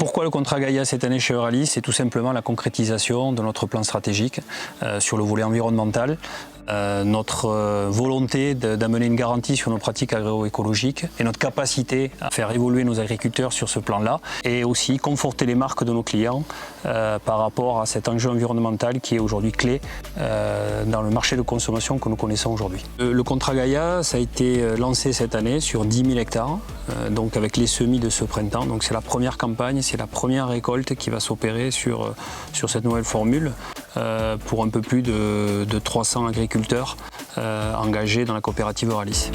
Pourquoi le contrat Gaïa cette année chez Euralis? C'est tout simplement la concrétisation de notre plan stratégique sur le volet environnemental. Notre volonté d'amener une garantie sur nos pratiques agroécologiques et notre capacité à faire évoluer nos agriculteurs sur ce plan-là et aussi conforter les marques de nos clients par rapport à cet enjeu environnemental qui est aujourd'hui clé dans le marché de consommation que nous connaissons aujourd'hui. Le contrat Gaïa, ça a été lancé cette année sur 10 000 hectares, donc avec les semis de ce printemps. Donc c'est la première campagne, c'est la première récolte qui va s'opérer sur cette nouvelle formule pour un peu plus de 300 agriculteurs engagés dans la coopérative Euralis.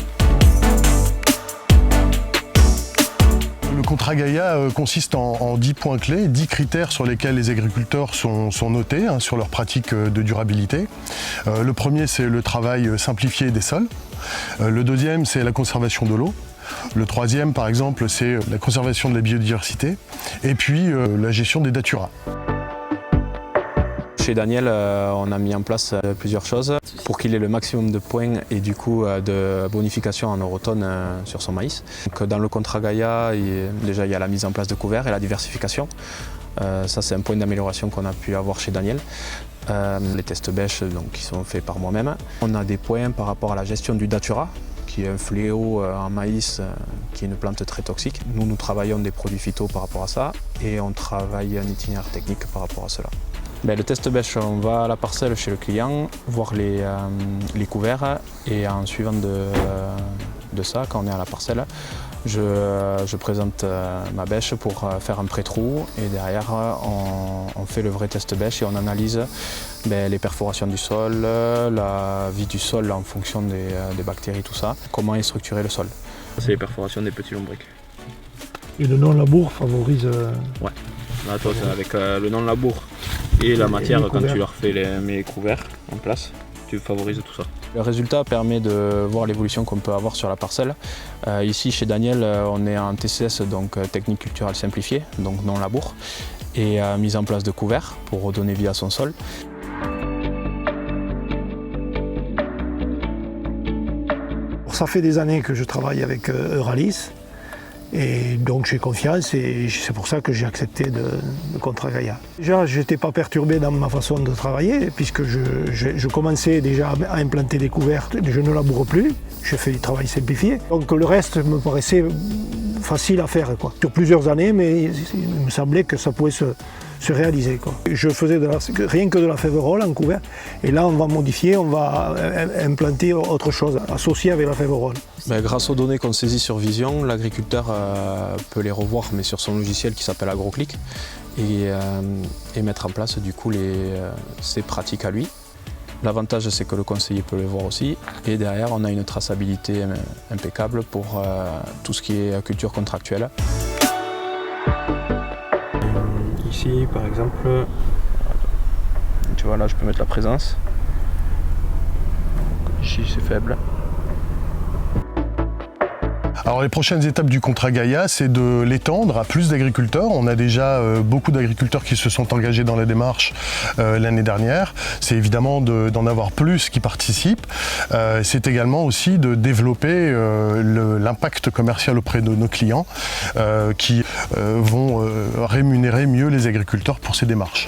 Le contrat Gaïa consiste en 10 points clés, 10 critères sur lesquels les agriculteurs sont notés sur leurs pratiques de durabilité. Le premier, c'est le travail simplifié des sols. Le deuxième, c'est la conservation de l'eau. Le troisième, par exemple, c'est la conservation de la biodiversité. Et puis, la gestion des datura. Chez Daniel, on a mis en place plusieurs choses pour qu'il ait le maximum de points et du coup de bonification en eurotonne sur son maïs. Donc, dans le contrat Gaïa, déjà il y a la mise en place de couverts et la diversification. Ça c'est un point d'amélioration qu'on a pu avoir chez Daniel. Les tests bêches donc, qui sont faits par moi-même. On a des points par rapport à la gestion du datura, qui est un fléau en maïs, qui est une plante très toxique. Nous travaillons des produits phyto par rapport à ça et on travaille un itinéraire technique par rapport à cela. Le test bêche, on va à la parcelle chez le client, voir les couverts et en suivant de ça, quand on est à la parcelle, je présente ma bêche pour faire un pré-trou et derrière on fait le vrai test bêche et on analyse les perforations du sol, la vie du sol en fonction des bactéries, tout ça, comment est structuré le sol. C'est les perforations des petits lombrics. Et le non-labour favorise... Ouais, là toi c'est avec le non-labour et la matière quand tu leur fais les couverts en place, tu favorises tout ça. Le résultat permet de voir l'évolution qu'on peut avoir sur la parcelle. Ici chez Daniel, on est en TCS, donc technique culturelle simplifiée, donc non-labour, et mise en place de couverts pour redonner vie à son sol. Ça fait des années que je travaille avec Euralis. Et donc j'ai confiance et c'est pour ça que j'ai accepté le contrat Gaïa. Déjà, je n'étais pas perturbé dans ma façon de travailler puisque je commençais déjà à implanter des couverts, je ne laboure plus, je fais du travail simplifié. Donc le reste me paraissait facile à faire, quoi. Sur plusieurs années, mais il me semblait que ça pouvait se réaliser, quoi. Je faisais rien que de la févrole en couvert et là on va modifier, on va implanter autre chose associé avec la févrole. Grâce aux données qu'on saisit sur Vision, l'agriculteur peut les revoir mais sur son logiciel qui s'appelle AgroClick et mettre en place du coup ses pratiques à lui. L'avantage c'est que le conseiller peut les voir aussi et derrière on a une traçabilité impeccable pour tout ce qui est culture contractuelle. Ici par exemple, tu vois là je peux mettre la présence, ici c'est faible. Alors les prochaines étapes du contrat Gaïa, c'est de l'étendre à plus d'agriculteurs. On a déjà beaucoup d'agriculteurs qui se sont engagés dans la démarche l'année dernière. C'est évidemment d'en avoir plus qui participent. C'est également aussi de développer l'impact commercial auprès de nos clients qui vont rémunérer mieux les agriculteurs pour ces démarches.